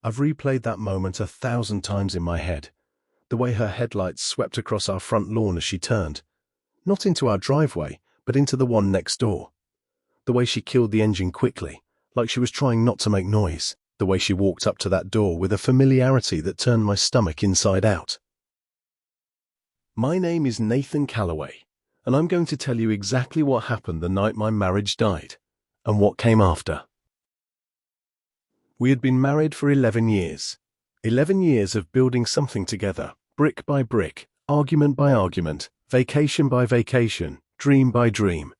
I've replayed that moment 1,000 times in my head. The way her headlights swept across our front lawn as she turned. Not into our driveway, but into the one next door. The way she killed the engine quickly, like she was trying not to make noise. The way she walked up to that door with a familiarity that turned my stomach inside out. My name is Nathan Calloway, and I'm going to tell you exactly what happened the night my marriage died, and what came after. We had been married for 11 years. 11 years of building something together, brick by brick, argument by argument, vacation by vacation, dream by dream.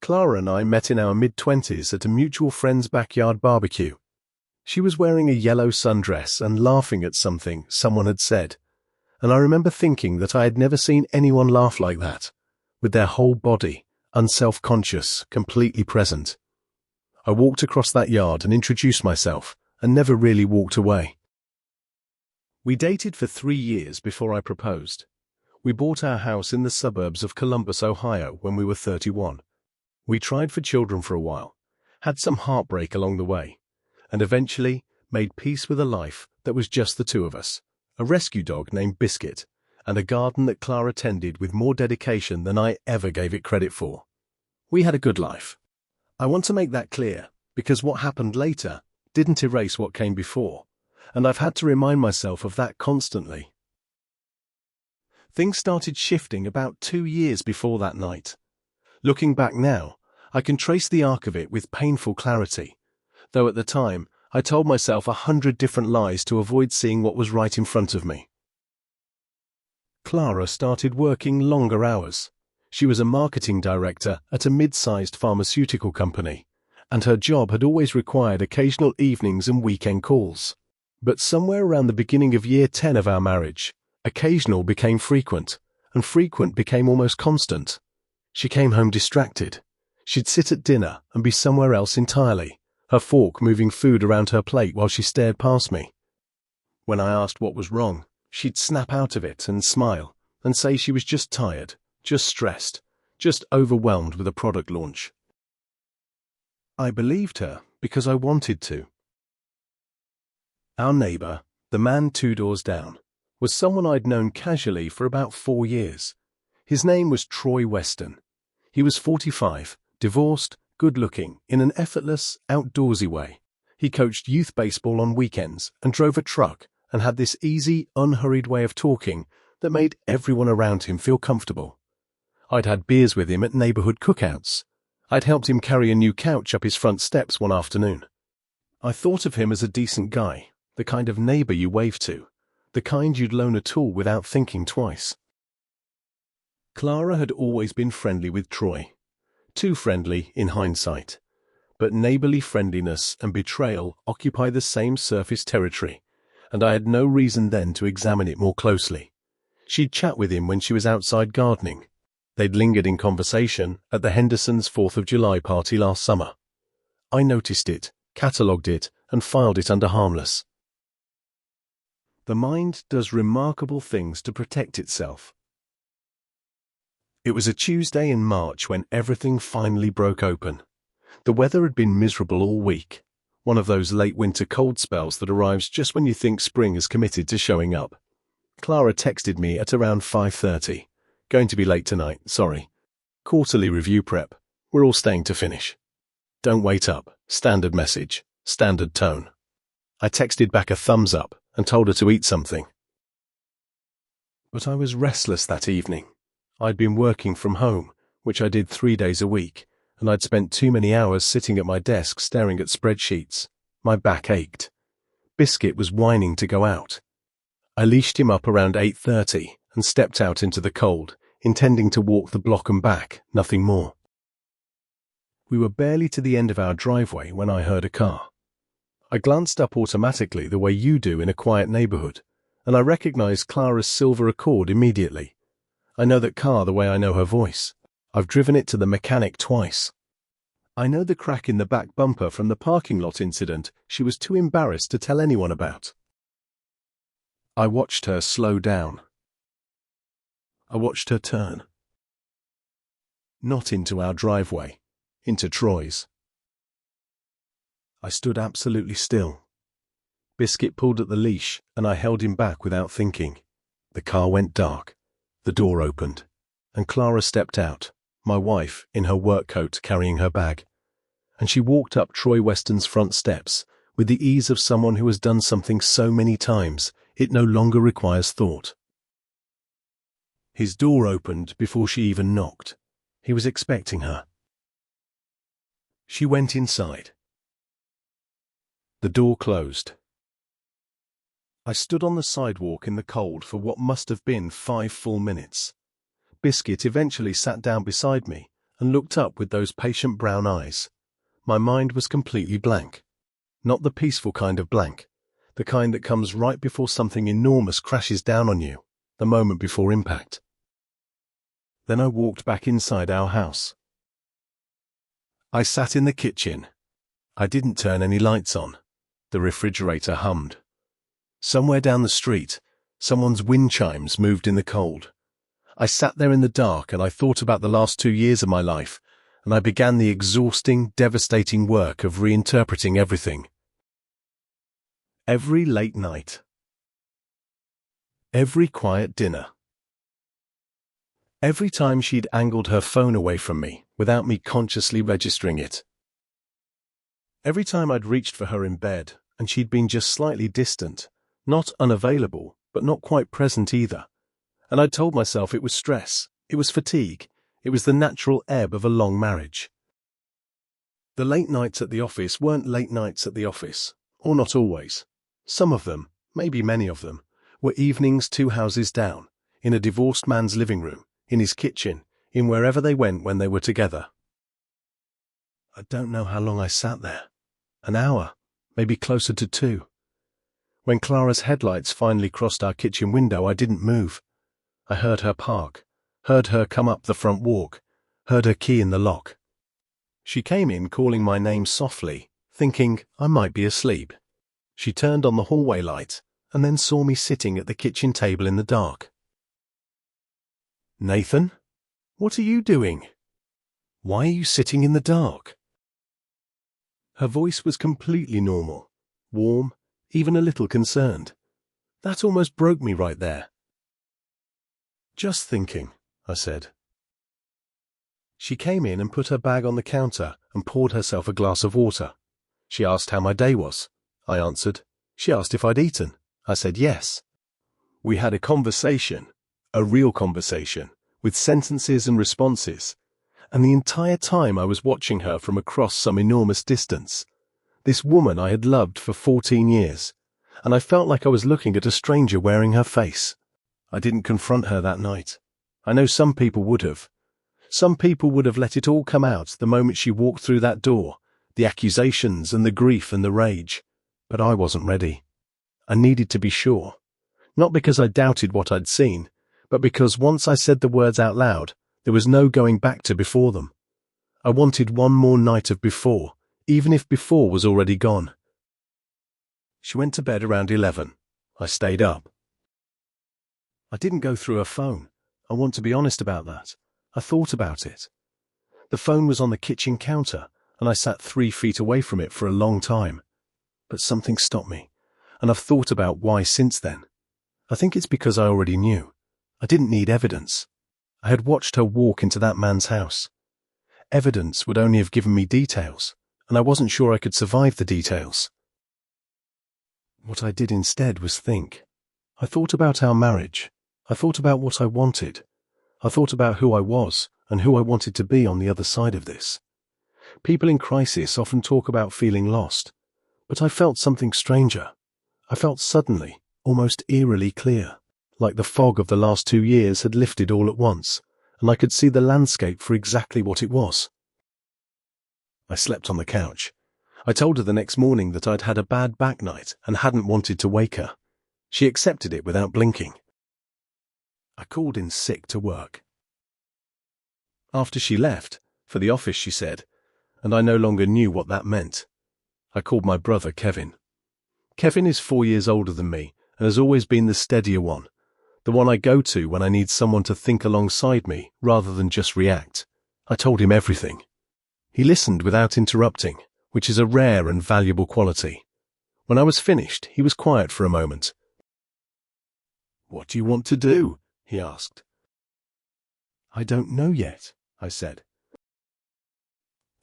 Clara and I met in our mid-20s at a mutual friend's backyard barbecue. She was wearing a yellow sundress and laughing at something someone had said, and I remember thinking that I had never seen anyone laugh like that, with their whole body, unself-conscious, completely present. I walked across that yard and introduced myself, and never really walked away. We dated for 3 years before I proposed. We bought our house in the suburbs of Columbus, Ohio, when we were 31. We tried for children for a while, had some heartbreak along the way, and eventually made peace with a life that was just the two of us, a rescue dog named Biscuit, and a garden that Clara tended with more dedication than I ever gave it credit for. We had a good life. I want to make that clear, because what happened later didn't erase what came before, and I've had to remind myself of that constantly. Things started shifting about 2 years before that night. Looking back now, I can trace the arc of it with painful clarity, though at the time I told myself 100 different lies to avoid seeing what was right in front of me. Clara started working longer hours. She was a marketing director at a mid-sized pharmaceutical company, and her job had always required occasional evenings and weekend calls. But somewhere around the beginning of year 10 of our marriage, occasional became frequent, and frequent became almost constant. She came home distracted. She'd sit at dinner and be somewhere else entirely, her fork moving food around her plate while she stared past me. When I asked what was wrong, she'd snap out of it and smile and say she was just tired, just stressed, just overwhelmed with a product launch. I believed her because I wanted to. Our neighbor, the man 2 doors down, was someone I'd known casually for about 4 years. His name was Troy Weston. He was 45, divorced, good-looking, in an effortless, outdoorsy way. He coached youth baseball on weekends and drove a truck and had this easy, unhurried way of talking that made everyone around him feel comfortable. I'd had beers with him at neighborhood cookouts. I'd helped him carry a new couch up his front steps one afternoon. I thought of him as a decent guy, the kind of neighbor you wave to, the kind you'd loan a tool without thinking twice. Clara had always been friendly with Troy. Too friendly in hindsight. But neighborly friendliness and betrayal occupy the same surface territory, and I had no reason then to examine it more closely. She'd chat with him when she was outside gardening. They'd lingered in conversation at the Hendersons' 4th of July party last summer. I noticed it, catalogued it, and filed it under harmless. The mind does remarkable things to protect itself. It was a Tuesday in March when everything finally broke open. The weather had been miserable all week, one of those late winter cold spells that arrives just when you think spring is committed to showing up. Clara texted me at around 5:30. Going to be late tonight, sorry. Quarterly review prep. We're all staying to finish. Don't wait up. Standard message. Standard tone. I texted back a thumbs up and told her to eat something. But I was restless that evening. I'd been working from home, which I did 3 days a week, and I'd spent too many hours sitting at my desk staring at spreadsheets. My back ached. Biscuit was whining to go out. I leashed him up around 8:30 and stepped out into the cold, intending to walk the block and back, nothing more. We were barely to the end of our driveway when I heard a car. I glanced up automatically the way you do in a quiet neighborhood, and I recognized Clara's silver Accord immediately. I know that car the way I know her voice. I've driven it to the mechanic twice. I know the crack in the back bumper from the parking lot incident she was too embarrassed to tell anyone about. I watched her slow down. I watched her turn. Not into our driveway, into Troy's. I stood absolutely still. Biscuit pulled at the leash, and I held him back without thinking. The car went dark. The door opened, and Clara stepped out, my wife in her work coat carrying her bag. And she walked up Troy Weston's front steps with the ease of someone who has done something so many times it no longer requires thought. His door opened before she even knocked. He was expecting her. She went inside. The door closed. I stood on the sidewalk in the cold for what must have been 5 full minutes. Biscuit eventually sat down beside me and looked up with those patient brown eyes. My mind was completely blank. Not the peaceful kind of blank, the kind that comes right before something enormous crashes down on you, the moment before impact. Then I walked back inside our house. I sat in the kitchen. I didn't turn any lights on. The refrigerator hummed. Somewhere down the street, someone's wind chimes moved in the cold. I sat there in the dark and I thought about the last 2 years of my life, and I began the exhausting, devastating work of reinterpreting everything. Every late night. Every quiet dinner. Every time she'd angled her phone away from me without me consciously registering it. Every time I'd reached for her in bed and she'd been just slightly distant, not unavailable, but not quite present either. And I'd told myself it was stress, it was fatigue, it was the natural ebb of a long marriage. The late nights at the office weren't late nights at the office, or not always. Some of them, maybe many of them, were evenings 2 houses down, in a divorced man's living room, in his kitchen, in wherever they went when they were together. I don't know how long I sat there. An hour, maybe closer to 2. When Clara's headlights finally crossed our kitchen window, I didn't move. I heard her park, heard her come up the front walk, heard her key in the lock. She came in calling my name softly, thinking I might be asleep. She turned on the hallway light and then saw me sitting at the kitchen table in the dark. "Nathan, what are you doing? Why are you sitting in the dark?" Her voice was completely normal, warm, even a little concerned. That almost broke me right there. "Just thinking," I said. She came in and put her bag on the counter and poured herself a glass of water. She asked how my day was. I answered. She asked if I'd eaten. I said yes. We had a conversation, a real conversation, with sentences and responses, and the entire time I was watching her from across some enormous distance. This woman I had loved for 14 years, and I felt like I was looking at a stranger wearing her face. I didn't confront her that night. I know some people would have. Some people would have let it all come out the moment she walked through that door, the accusations and the grief and the rage. But I wasn't ready. I needed to be sure. Not because I doubted what I'd seen, but because once I said the words out loud, there was no going back to before them. I wanted one more night of before, even if before was already gone. She went to bed around 11. I stayed up. I didn't go through her phone. I want to be honest about that. I thought about it. The phone was on the kitchen counter, and I sat 3 feet away from it for a long time. But something stopped me, and I've thought about why since then. I think it's because I already knew. I didn't need evidence. I had watched her walk into that man's house. Evidence would only have given me details, and I wasn't sure I could survive the details. What I did instead was think. I thought about our marriage. I thought about what I wanted. I thought about who I was and who I wanted to be on the other side of this. People in crisis often talk about feeling lost, but I felt something stranger. I felt suddenly, almost eerily clear, like the fog of the last 2 years had lifted all at once, and I could see the landscape for exactly what it was. I slept on the couch. I told her the next morning that I'd had a bad back night and hadn't wanted to wake her. She accepted it without blinking. I called in sick to work. After she left, for the office she said, and I no longer knew what that meant. I called my brother Kevin. Kevin is 4 years older than me and has always been the steadier one, the one I go to when I need someone to think alongside me rather than just react. I told him everything. He listened without interrupting, which is a rare and valuable quality. When I was finished, he was quiet for a moment. "What do you want to do?" he asked. "I don't know yet," I said.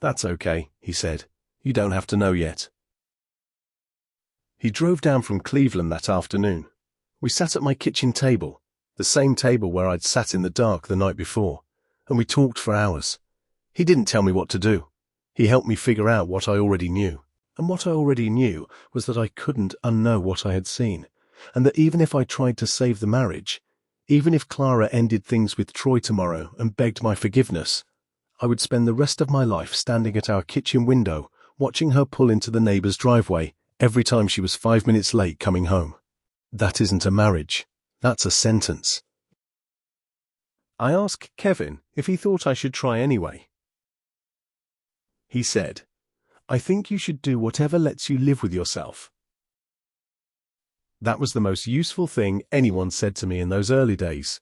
"That's okay," he said. "You don't have to know yet." He drove down from Cleveland that afternoon. We sat at my kitchen table, the same table where I'd sat in the dark the night before, and we talked for hours. He didn't tell me what to do. He helped me figure out what I already knew. And what I already knew was that I couldn't unknow what I had seen, and that even if I tried to save the marriage, even if Clara ended things with Troy tomorrow and begged my forgiveness, I would spend the rest of my life standing at our kitchen window, watching her pull into the neighbor's driveway every time she was 5 minutes late coming home. That isn't a marriage. That's a sentence. I asked Kevin if he thought I should try anyway. He said, "I think you should do whatever lets you live with yourself." That was the most useful thing anyone said to me in those early days.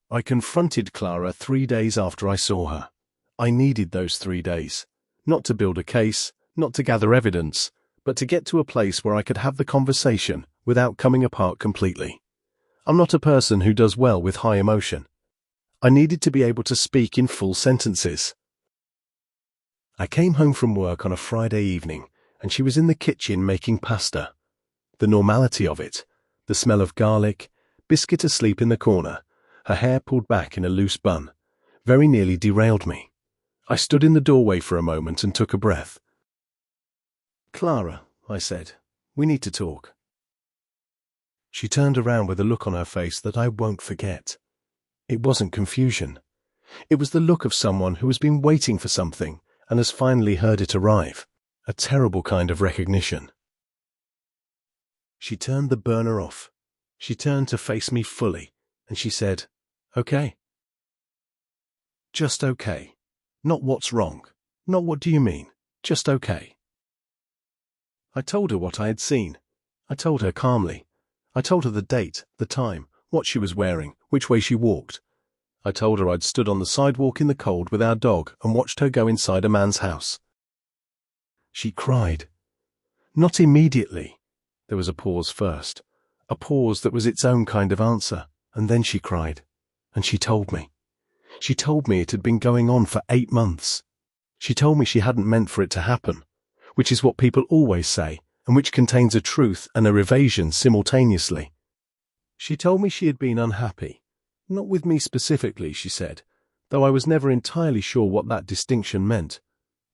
I confronted Clara 3 days after I saw her. I needed those 3 days, not to build a case, not to gather evidence, but to get to a place where I could have the conversation without coming apart completely. I'm not a person who does well with high emotion. I needed to be able to speak in full sentences. I came home from work on a Friday evening, and she was in the kitchen making pasta. The normality of it, the smell of garlic, Biscuit asleep in the corner, her hair pulled back in a loose bun, very nearly derailed me. I stood in the doorway for a moment and took a breath. "Clara," I said, "we need to talk." She turned around with a look on her face that I won't forget. It wasn't confusion. It was the look of someone who has been waiting for something and has finally heard it arrive, a terrible kind of recognition. She turned the burner off. She turned to face me fully, and she said, "Okay." Just okay. Not what's wrong. Not what do you mean. Just okay. I told her what I had seen. I told her calmly. I told her the date, the time, what she was wearing, which way she walked. I told her I'd stood on the sidewalk in the cold with our dog and watched her go inside a man's house. She cried. Not immediately. There was a pause first, a pause that was its own kind of answer, and then she cried. And she told me. She told me it had been going on for 8 months. She told me she hadn't meant for it to happen, which is what people always say, and which contains a truth and a evasion simultaneously. She told me she had been unhappy. Not with me specifically, she said, though I was never entirely sure what that distinction meant,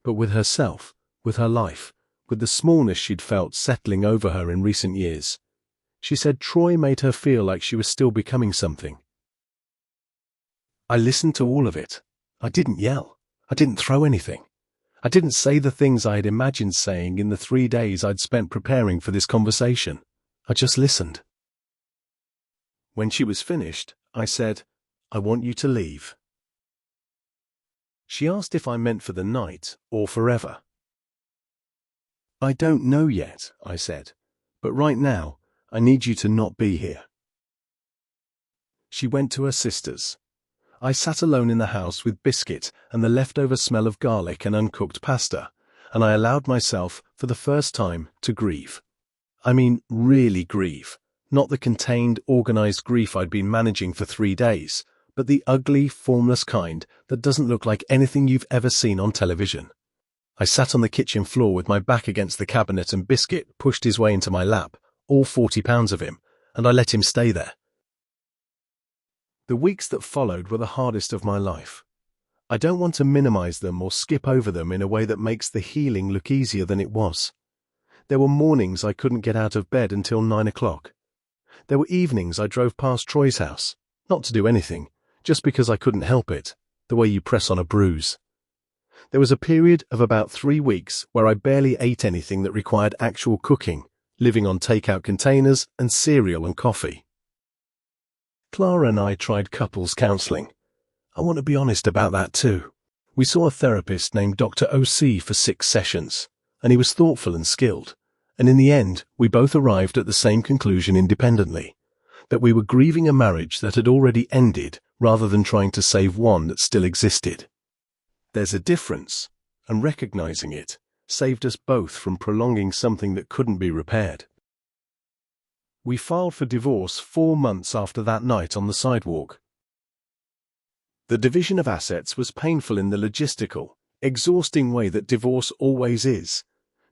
but with herself, with her life, with the smallness she'd felt settling over her in recent years. She said Troy made her feel like she was still becoming something. I listened to all of it. I didn't yell. I didn't throw anything. I didn't say the things I had imagined saying in the 3 days I'd spent preparing for this conversation. I just listened. When she was finished, I said, "I want you to leave." She asked if I meant for the night or forever. "I don't know yet," I said, "but right now, I need you to not be here." She went to her sister's. I sat alone in the house with Biscuit and the leftover smell of garlic and uncooked pasta, and I allowed myself, for the first time, to grieve. I mean, really grieve. Not the contained, organized grief I'd been managing for 3 days, but the ugly, formless kind that doesn't look like anything you've ever seen on television. I sat on the kitchen floor with my back against the cabinet and Biscuit pushed his way into my lap, all 40 pounds of him, and I let him stay there. The weeks that followed were the hardest of my life. I don't want to minimize them or skip over them in a way that makes the healing look easier than it was. There were mornings I couldn't get out of bed until 9 o'clock. There were evenings I drove past Troy's house, not to do anything, just because I couldn't help it, the way you press on a bruise. There was a period of about 3 weeks where I barely ate anything that required actual cooking, living on takeout containers and cereal and coffee. Clara and I tried couples counseling. I want to be honest about that too. We saw a therapist named Dr. O.C. for 6 sessions, and he was thoughtful and skilled. And in the end, we both arrived at the same conclusion independently, that we were grieving a marriage that had already ended rather than trying to save one that still existed. There's a difference, and recognizing it, saved us both from prolonging something that couldn't be repaired. We filed for divorce 4 months after that night on the sidewalk. The division of assets was painful in the logistical, exhausting way that divorce always is,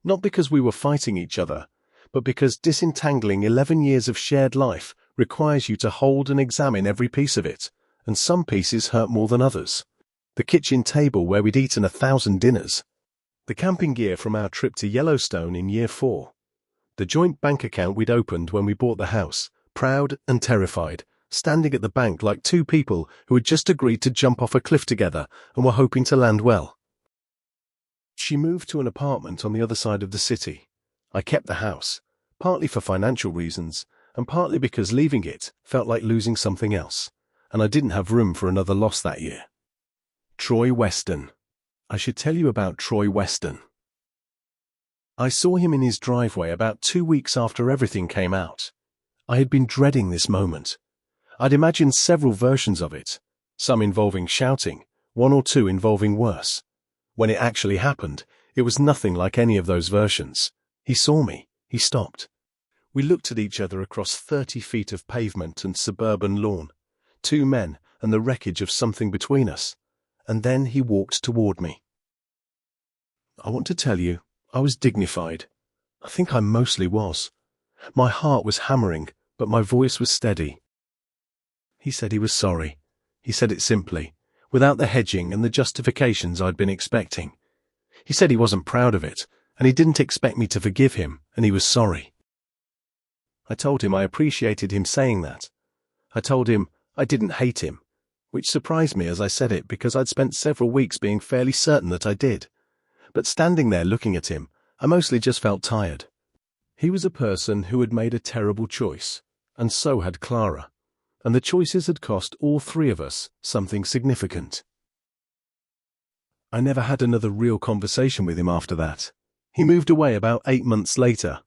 not because we were fighting each other, but because disentangling 11 years of shared life requires you to hold and examine every piece of it, and some pieces hurt more than others. The kitchen table where we'd eaten 1,000 dinners. The camping gear from our trip to Yellowstone in year 4. The joint bank account we'd opened when we bought the house, proud and terrified, standing at the bank like two people who had just agreed to jump off a cliff together and were hoping to land well. She moved to an apartment on the other side of the city. I kept the house, partly for financial reasons, and partly because leaving it felt like losing something else, and I didn't have room for another loss that year. Troy Weston. I should tell you about Troy Weston. I saw him in his driveway about 2 weeks after everything came out. I had been dreading this moment. I'd imagined several versions of it, some involving shouting, 1 or 2 involving worse. When it actually happened, it was nothing like any of those versions. He saw me. He stopped. We looked at each other across 30 feet of pavement and suburban lawn, 2 men and the wreckage of something between us, and then he walked toward me. I want to tell you, I was dignified. I think I mostly was. My heart was hammering, but my voice was steady. He said he was sorry. He said it simply, without the hedging and the justifications I'd been expecting. He said he wasn't proud of it, and he didn't expect me to forgive him, and he was sorry. I told him I appreciated him saying that. I told him I didn't hate him, which surprised me as I said it because I'd spent several weeks being fairly certain that I did. But standing there looking at him, I mostly just felt tired. He was a person who had made a terrible choice, and so had Clara, and the choices had cost all 3 of us something significant. I never had another real conversation with him after that. He moved away about 8 months later.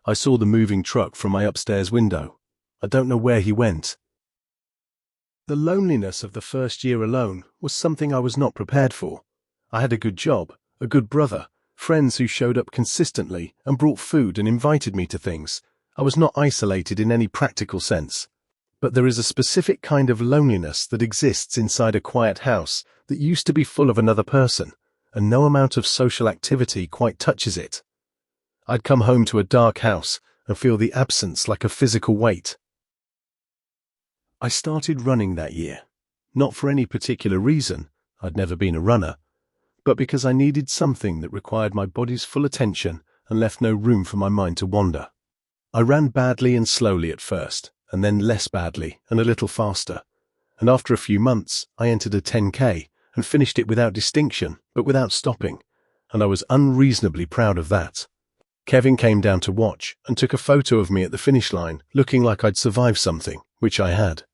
I saw the moving truck from my upstairs window. I don't know where he went. The loneliness of the first year alone was something I was not prepared for. I had a good job, a good brother, friends who showed up consistently and brought food and invited me to things. I was not isolated in any practical sense. But there is a specific kind of loneliness that exists inside a quiet house that used to be full of another person, and no amount of social activity quite touches it. I'd come home to a dark house and feel the absence like a physical weight. I started running that year, not for any particular reason, I'd never been a runner, but because I needed something that required my body's full attention and left no room for my mind to wander. I ran badly and slowly at first, and then less badly and a little faster, and after a few months I entered a 10K and finished it without distinction, but without stopping, and I was unreasonably proud of that. Kevin came down to watch and took a photo of me at the finish line, looking like I'd survived something, which I had.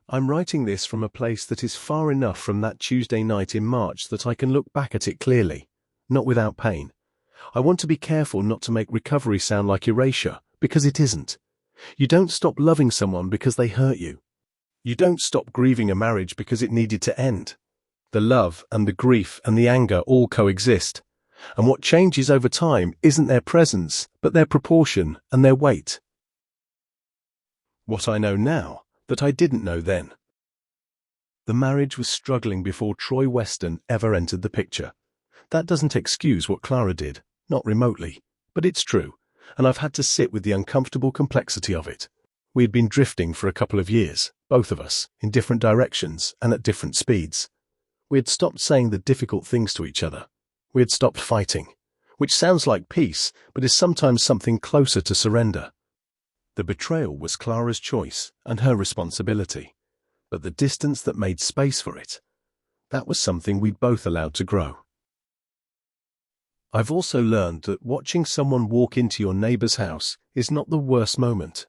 I'm writing this from a place that is far enough from that Tuesday night in March that I can look back at it clearly, not without pain. I want to be careful not to make recovery sound like erasure, because it isn't. You don't stop loving someone because they hurt you. You don't stop grieving a marriage because it needed to end. The love and the grief and the anger all coexist, and what changes over time isn't their presence, but their proportion and their weight. What I know now, that I didn't know then. The marriage was struggling before Troy Weston ever entered the picture. That doesn't excuse what Clara did, not remotely, but it's true, and I've had to sit with the uncomfortable complexity of it. We had been drifting for a couple of years, both of us, in different directions and at different speeds. We had stopped saying the difficult things to each other. We had stopped fighting, which sounds like peace, but is sometimes something closer to surrender. The betrayal was Clara's choice and her responsibility, but the distance that made space for it, that was something we'd both allowed to grow. I've also learned that watching someone walk into your neighbor's house is not the worst moment.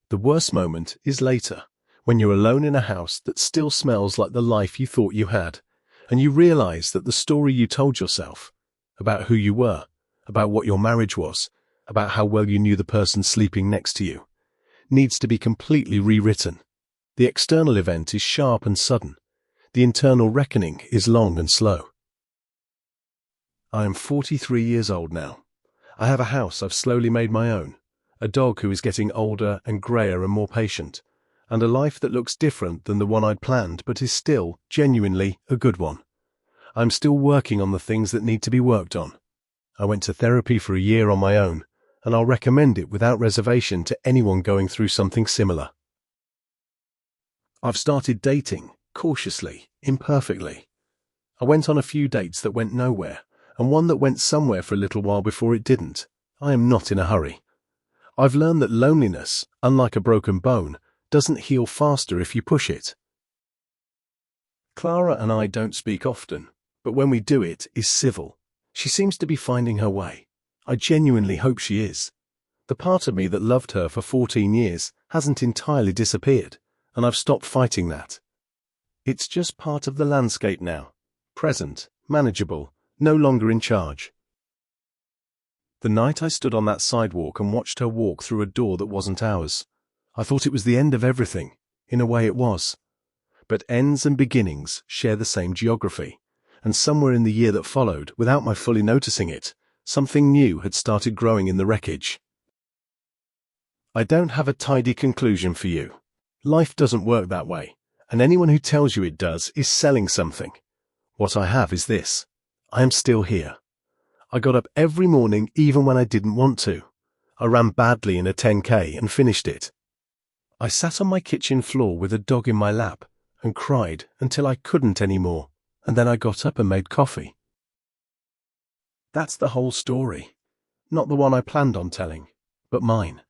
The worst moment is later, when you're alone in a house that still smells like the life you thought you had, and you realize that the story you told yourself, about who you were, about what your marriage was, about how well you knew the person sleeping next to you, needs to be completely rewritten. The external event is sharp and sudden. The internal reckoning is long and slow. I am 43 years old now. I have a house I've slowly made my own, a dog who is getting older and greyer and more patient, and a life that looks different than the one I'd planned but is still, genuinely, a good one. I'm still working on the things that need to be worked on. I went to therapy for a year on my own, and I'll recommend it without reservation to anyone going through something similar. I've started dating, cautiously, imperfectly. I went on a few dates that went nowhere, and one that went somewhere for a little while before it didn't. I am not in a hurry. I've learned that loneliness, unlike a broken bone, doesn't heal faster if you push it. Clara and I don't speak often, but when we do it is civil. She seems to be finding her way. I genuinely hope she is. The part of me that loved her for 14 years hasn't entirely disappeared, and I've stopped fighting that. It's just part of the landscape now. Present, manageable, no longer in charge. The night I stood on that sidewalk and watched her walk through a door that wasn't ours, I thought it was the end of everything. In a way it was. But ends and beginnings share the same geography, and somewhere in the year that followed, without my fully noticing it, something new had started growing in the wreckage. I don't have a tidy conclusion for you. Life doesn't work that way, and anyone who tells you it does is selling something. What I have is this: I am still here. I got up every morning even when I didn't want to. I ran badly in a 10K and finished it. I sat on my kitchen floor with a dog in my lap and cried until I couldn't anymore, and then I got up and made coffee. That's the whole story. Not the one I planned on telling, but mine.